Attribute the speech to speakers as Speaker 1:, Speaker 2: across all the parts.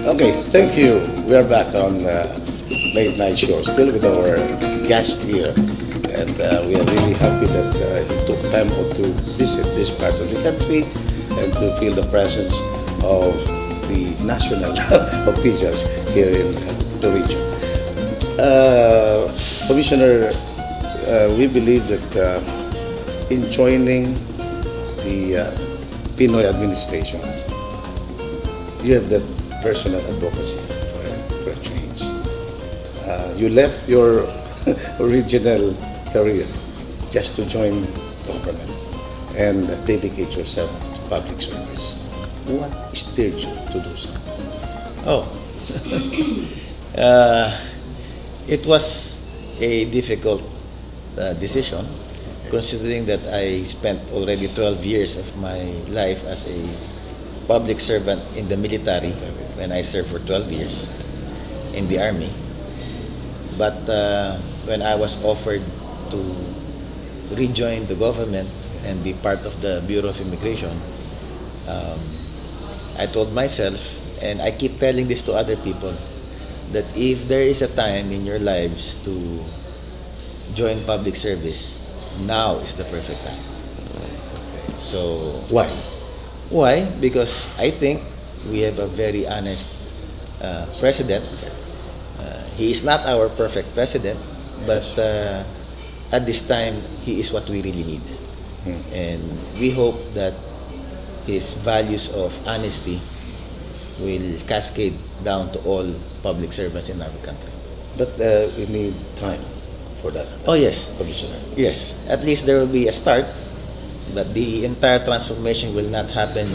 Speaker 1: Okay, thank you. We are back on Late Night Show, still with our guest here. And we are really happy that he took time out to visit this part of the country and to feel the presence of the national officials here in the region. Commissioner, we believe that in joining the Pinoy administration, you have that personal advocacy for a change. You left your original career just to join government and dedicate yourself to public service. What stirred you to do so?
Speaker 2: Oh, uh, it was a difficult decision, considering that I spent already 12 years of my life as a public servant in the military when I served for 12 years in the army. But when I was offered to rejoin the government and be part of the Bureau of Immigration, um, I told myself, and I keep telling this to other people, that if there is a time in your lives to join public service, now is the perfect time. So
Speaker 1: Why?
Speaker 2: why? Because I think we have a very honest president. He is not our perfect president, but at this time, he is what we really need. And we hope that his values of honesty will cascade down to all public servants in our country.
Speaker 1: But we need time for that.
Speaker 2: Oh, yes.
Speaker 1: Commissioner.
Speaker 2: Yes, at least there will be a start, but the entire transformation will not happen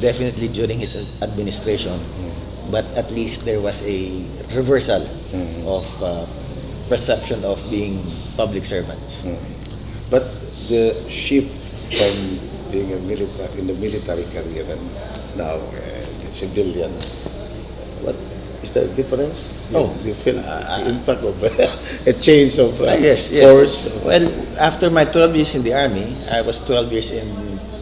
Speaker 2: definitely during his administration. But at least there was a reversal of perception of being public servants.
Speaker 1: But the shift from being a military in the military career and now the civilian, what is the difference? Do you feel the impact of a change of
Speaker 2: Yes.
Speaker 1: course?
Speaker 2: Well, after my 12 years in the army, I was 12 years in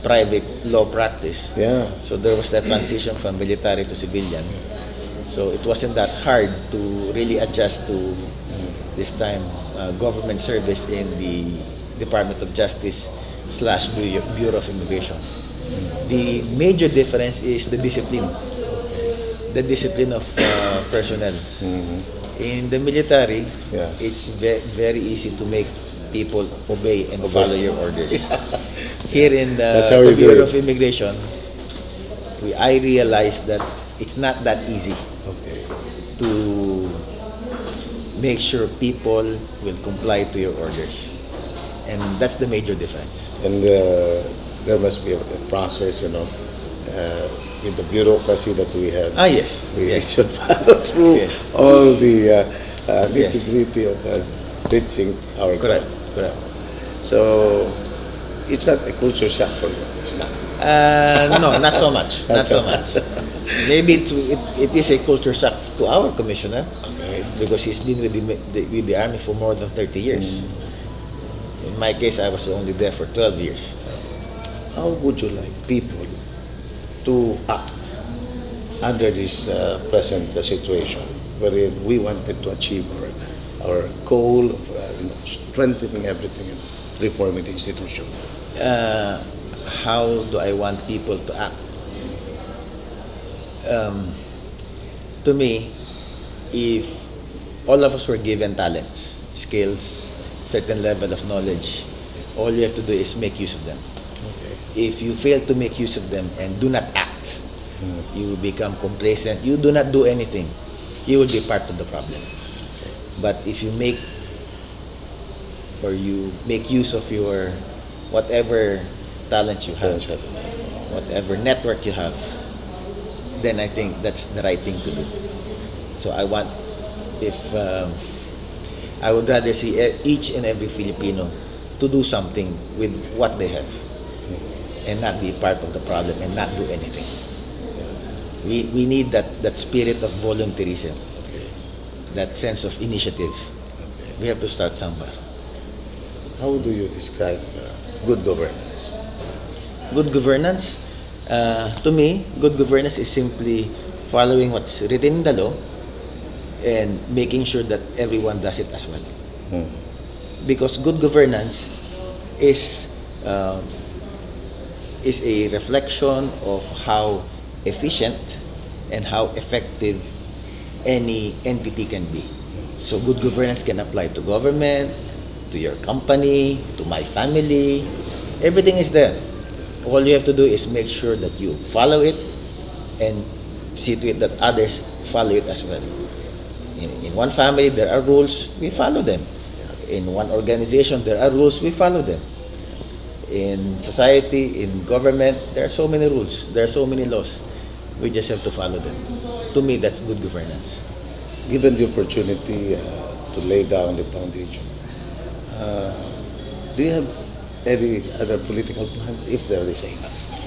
Speaker 2: private law practice.
Speaker 1: Yeah.
Speaker 2: So there was that transition from military to civilian. So it wasn't that hard to really adjust to this time government service in the Department of Justice slash Bureau of Immigration. The major difference is the discipline. The discipline of personnel. In the military,
Speaker 1: Yeah.
Speaker 2: it's very easy to make people obey and follow your orders. Here in
Speaker 1: That's how
Speaker 2: the
Speaker 1: you do
Speaker 2: Bureau
Speaker 1: it.
Speaker 2: of Immigration, I realized that it's not that easy
Speaker 1: Okay.
Speaker 2: to make sure people will comply to your orders. And that's the major difference.
Speaker 1: And there must be a process, with the bureaucracy that we have.
Speaker 2: Yes.
Speaker 1: We
Speaker 2: Yes.
Speaker 1: should follow through
Speaker 2: Yes.
Speaker 1: all the
Speaker 2: Yes.
Speaker 1: nitty-gritty of reaching our
Speaker 2: Correct.
Speaker 1: goal.
Speaker 2: Correct.
Speaker 1: So it's not a culture shock for you. It's not.
Speaker 2: No, not so much. Not so much. Maybe it is a culture shock to our commissioner,
Speaker 1: Okay.
Speaker 2: because he's been with the army for more than 30 years. In my case, I was only there for 12 years.
Speaker 1: How would you like people to act under this present situation, wherein we wanted to achieve our goal of strengthening everything and reforming the institution?
Speaker 2: How do I want people to act? To me, if all of us were given talents, skills, certain level of knowledge, all you have to do is make use of them.
Speaker 1: Okay.
Speaker 2: If you fail to make use of them and do not act, you become complacent, you do not do anything, you will be part of the problem. But if you make use of your whatever talents you have, whatever network you have, then I think that's the right thing to do. So I would rather see each and every Filipino to do something with what they have and not be part of the problem and not do anything. We need that spirit of volunteerism, that sense of initiative. We have to start somewhere.
Speaker 1: How do you describe good governance?
Speaker 2: Good governance, to me, good governance is simply following what's written in the law and making sure that everyone does it as well.
Speaker 1: Hmm.
Speaker 2: Because good governance is a reflection of how efficient and how effective any entity can be. So good governance can apply to government, to your company, to my family. Everything is there. All you have to do is make sure that you follow it and see to it that others follow it as well. In one family, there are rules, we follow them. In one organization, there are rules, we follow them. In society, in government, there are so many rules, there are so many laws. We just have to follow them. To me, that's good governance.
Speaker 1: Given the opportunity to lay down the foundation, do you have any other political plans, if there is any?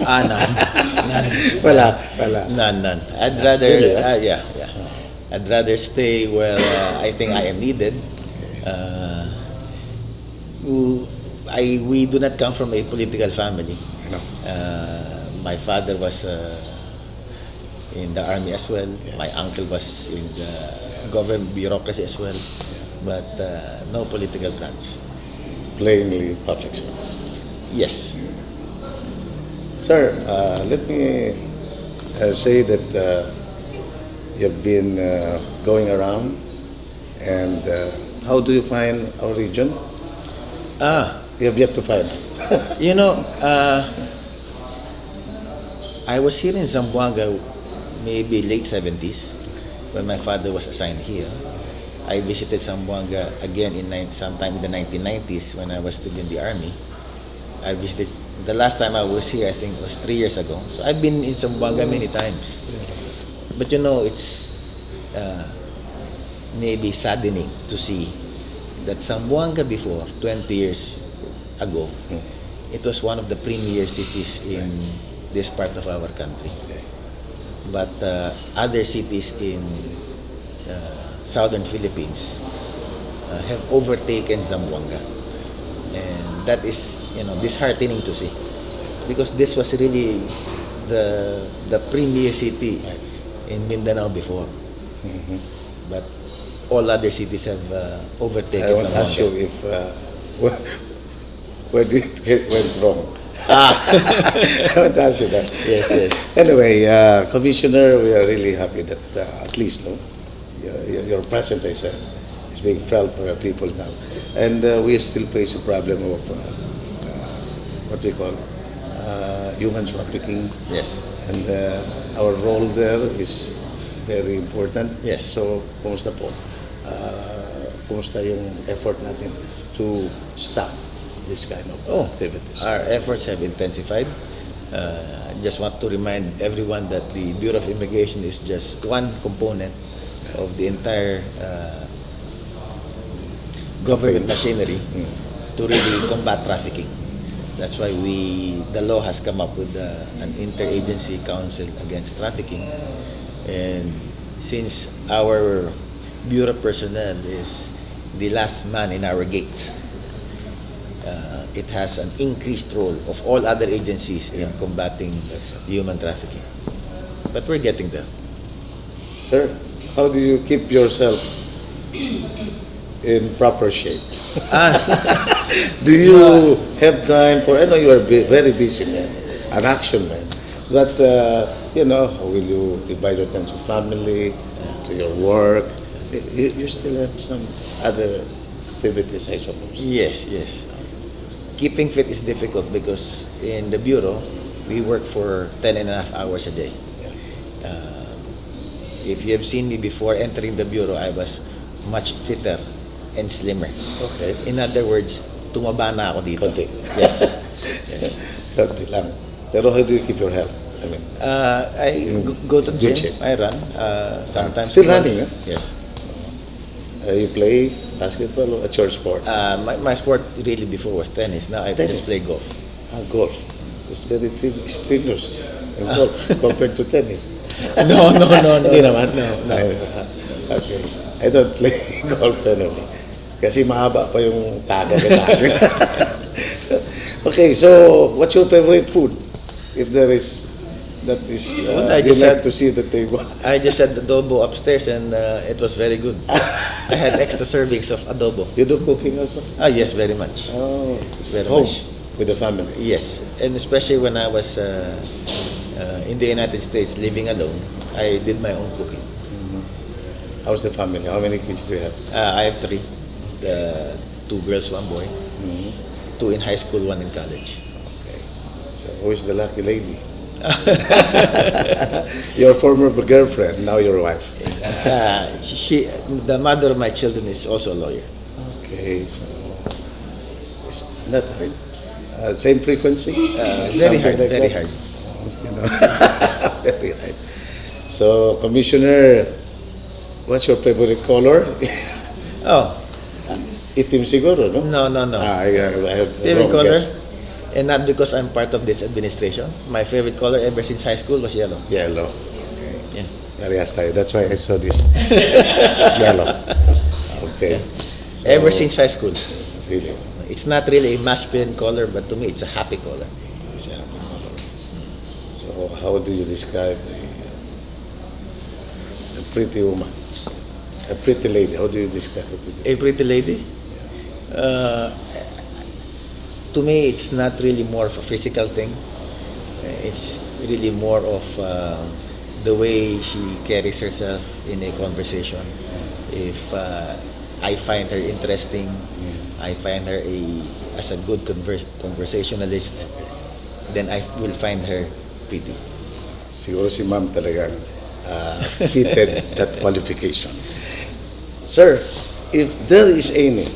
Speaker 2: None. None.
Speaker 1: Wala.
Speaker 2: None. I'd rather,
Speaker 1: Really,
Speaker 2: yeah. I'd rather stay where I think I am needed. We do not come from a political family.
Speaker 1: You know.
Speaker 2: My father was in the army as well.
Speaker 1: Yes.
Speaker 2: My uncle was in the government bureaucracy as well. But no political plans.
Speaker 1: Plainly public service.
Speaker 2: Yes.
Speaker 1: Sir, let me say that you've been going around, and how do you find our region? We have yet to find.
Speaker 2: You know, I was here in Zamboanga maybe late 70s when my father was assigned here. I visited Zamboanga again sometime in the 1990s when I was still in the army. I visited, the last time I was here I think was 3 years ago. So I've been in Zamboanga many times. But you know, it's maybe saddening to see that Zamboanga before, 20 years ago, it was one of the premier cities in this part of our country. But other cities in southern Philippines have overtaken Zamboanga. And that is, you know, disheartening to see. Because this was really the premier city in Mindanao before.
Speaker 1: Mhm.
Speaker 2: But all other cities have overtaken
Speaker 1: I want to ask you
Speaker 2: Zamboanga.
Speaker 1: if where did it went wrong?
Speaker 2: Ah,
Speaker 1: I want to ask you that.
Speaker 2: yes.
Speaker 1: Anyway, Commissioner, we are really happy that at least your presence is being felt by our people now. And we still face a problem of what we call human trafficking.
Speaker 2: Yes.
Speaker 1: And our role there is very important.
Speaker 2: Yes.
Speaker 1: So, kumusta po? Kumusta yung effort natin to stop this kind of activities?
Speaker 2: Our efforts have intensified. Just want to remind everyone that the Bureau of Immigration is just one component of the entire government machinery to really combat trafficking. That's why the law has come up with an interagency council against trafficking. And since our bureau personnel is the last man in our gates, it has an increased role of all other agencies in combating human trafficking. But we're getting there.
Speaker 1: Sir, how do you keep yourself in proper shape? Do you have time for, I know you are very busy man, an action man, but how will you divide your time to family, to your work? You still have some other activities, I suppose.
Speaker 2: Yes. Keeping fit is difficult because in the bureau, we work for 10.5 hours a day. If you have seen me before entering the bureau, I was much fitter and slimmer.
Speaker 1: Okay.
Speaker 2: In other words, tumaba na ako dito.
Speaker 1: Konti.
Speaker 2: Yes.
Speaker 1: Konti lang. Pero how do you keep your health? I mean,
Speaker 2: I go to
Speaker 1: Good
Speaker 2: gym.
Speaker 1: shape.
Speaker 2: I run. Sometimes
Speaker 1: Still
Speaker 2: golf.
Speaker 1: running, huh?
Speaker 2: Yes.
Speaker 1: You play basketball or a church sport?
Speaker 2: My sport really before was tennis. Now I
Speaker 1: Tennis?
Speaker 2: just play golf.
Speaker 1: Golf. It's very strenuous in golf compared to tennis.
Speaker 2: No.
Speaker 1: Hindi naman?
Speaker 2: No.
Speaker 1: Okay. I don't play golf anyway. Kasi mahaba pa yung taga sa akin. Okay, so what's your favorite food? If there is that is,
Speaker 2: Food, I
Speaker 1: they
Speaker 2: just
Speaker 1: like
Speaker 2: had-
Speaker 1: to see the table.
Speaker 2: I just had adobo upstairs and it was very good. I had extra servings of adobo.
Speaker 1: You do cooking also?
Speaker 2: Ah, yes, very much.
Speaker 1: Oh,
Speaker 2: Very
Speaker 1: home
Speaker 2: much.
Speaker 1: with the family.
Speaker 2: Yes, and especially when I was in the United States living alone, I did my own cooking.
Speaker 1: How's the family? How many kids do you have?
Speaker 2: I have three, two girls, one boy, two in high school, one in college.
Speaker 1: Okay. So who is the lucky lady? Your former girlfriend, now your wife.
Speaker 2: The mother of my children is also a lawyer.
Speaker 1: Okay, so it's not hard. Same frequency?
Speaker 2: Very
Speaker 1: Something
Speaker 2: hard,
Speaker 1: like
Speaker 2: very
Speaker 1: that?
Speaker 2: hard.
Speaker 1: You know? Very hard. So, Commissioner, what's your favorite color?
Speaker 2: Oh,
Speaker 1: Itim siguro, no?
Speaker 2: no, no, no.
Speaker 1: I have
Speaker 2: Favorite
Speaker 1: wrong
Speaker 2: color?
Speaker 1: guess.
Speaker 2: And not because I'm part of this administration. My favorite color ever since high school was yellow.
Speaker 1: Yellow. Okay.
Speaker 2: Yeah.
Speaker 1: Parehas tayo. That's why I saw this. Yellow. Okay. So,
Speaker 2: Ever since high school.
Speaker 1: Really?
Speaker 2: It's not really a masculine color, but to me, it's a happy color.
Speaker 1: It's a happy color. So, how do you describe a pretty woman? A pretty lady. How do you describe a pretty lady?
Speaker 2: A pretty lady? To me, it's not really more of a physical thing. It's really more of the way she carries herself in a conversation. If I find her interesting, I find her as a good conversationalist, then I will find her pretty.
Speaker 1: Siguro si ma'am talagang fitted that qualification. Sir, if there is any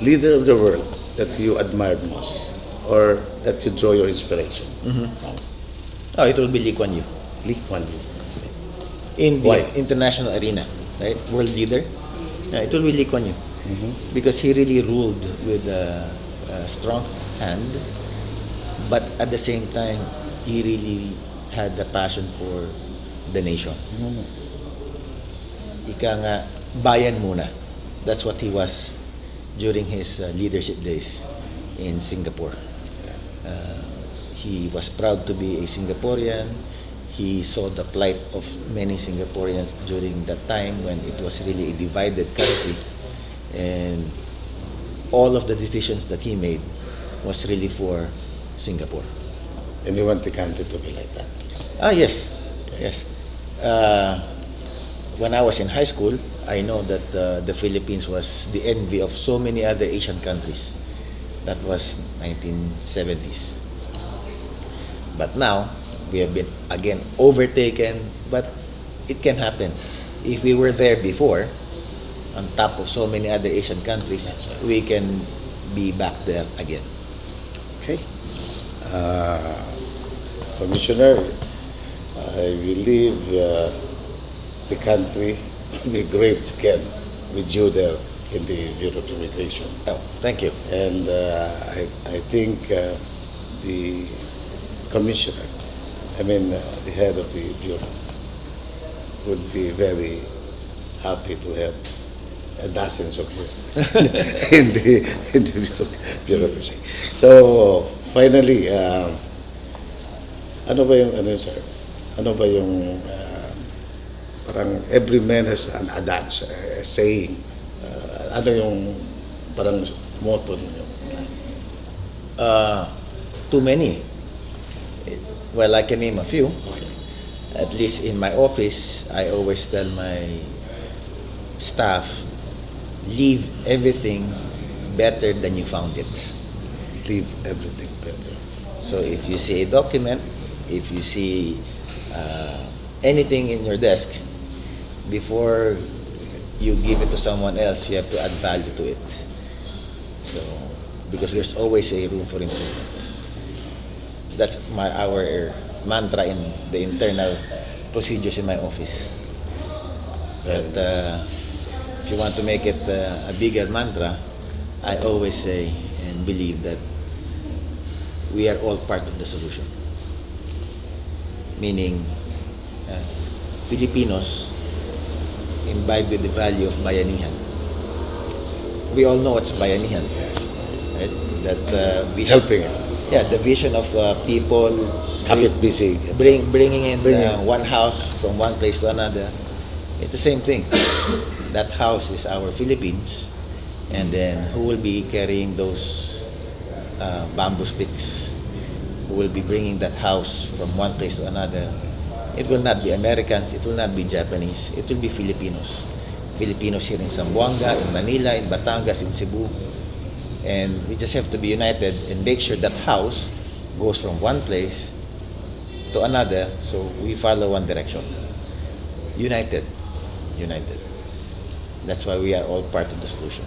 Speaker 1: leader of the world that you admire most or that you draw your inspiration,
Speaker 2: Oh, it will be Lee Kuan Yew.
Speaker 1: Lee Kuan Yew.
Speaker 2: In the
Speaker 1: Why?
Speaker 2: international arena, right? World leader. It will be Lee Kuan Yew. Because he really ruled with a strong hand, but at the same time, he really had the passion for the nation. Ika nga, bayan muna. That's what he was during his leadership days in Singapore. He was proud to be a Singaporean. He saw the plight of many Singaporeans during that time when it was really a divided country. And all of the decisions that he made was really for Singapore.
Speaker 1: And you want the country to be like that.
Speaker 2: Ah, yes. Yes. When I was in high school, I know that the Philippines was the envy of so many other Asian countries. That was 1970s. But now, we have been again overtaken, but it can happen. If we were there before, on top of so many other Asian countries,
Speaker 1: That's right.
Speaker 2: we can be back there again.
Speaker 1: Okay. Commissioner, I believe the country will be great again with you there in the Bureau of Immigration.
Speaker 2: Oh, thank you.
Speaker 1: And I think the commissioner, the head of the bureau, would be very happy to have dozens of you in the bureaucracy. So finally, ano ba yung sir? Ano ba yung parang every man has an adage, a saying. Ano yung parang motto ninyo?
Speaker 2: Too many. Well, I can name a few. At least in my office, I always tell my staff, leave everything better than you found it.
Speaker 1: Leave everything better.
Speaker 2: So if you see a document, if you see anything in your desk, before you give it to someone else, you have to add value to it. So, because there's always a room for improvement. That's our mantra in the internal procedures in my office. But if you want to make it a bigger mantra, I always say and believe that we are all part of the solution. Meaning, Filipinos imbibe with the value of bayanihan. We all know what's bayanihan.
Speaker 1: Yes.
Speaker 2: Right? That vision.
Speaker 1: Helping.
Speaker 2: Yeah, the vision of people
Speaker 1: keep busy.
Speaker 2: bringing in
Speaker 1: Bringing-
Speaker 2: one house from one place to another. It's the same thing. That house is our Philippines, and then who will be carrying those bamboo sticks? Who will be bringing that house from one place to another? It will not be Americans. It will not be Japanese. It will be Filipinos. Filipinos here in Zamboanga, in Manila, in Batangas, in Cebu. And we just have to be united and make sure that house goes from one place to another, so we follow one direction. United. United. That's why we are all part of the solution.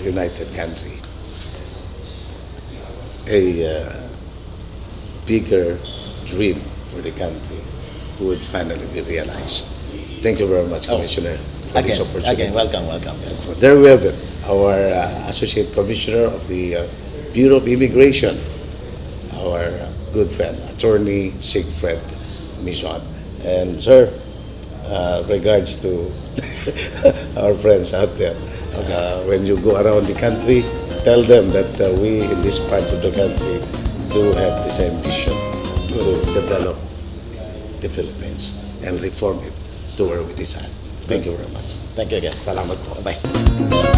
Speaker 1: United country. A bigger dream for the country would finally be realized. Thank you very much,
Speaker 2: Oh,
Speaker 1: Commissioner, for this opportunity.
Speaker 2: Again, welcome.
Speaker 1: There we have it, our Associate Commissioner of the Bureau of Immigration, our good friend, Attorney Siegfried Mison. And sir, regards to our friends out there, when you go around the country, tell them that we in this part of the country do have the same vision to develop the Philippines and reform it to where we desire. Thank you very much.
Speaker 2: Thank you again.
Speaker 1: Salamat po.
Speaker 2: Bye.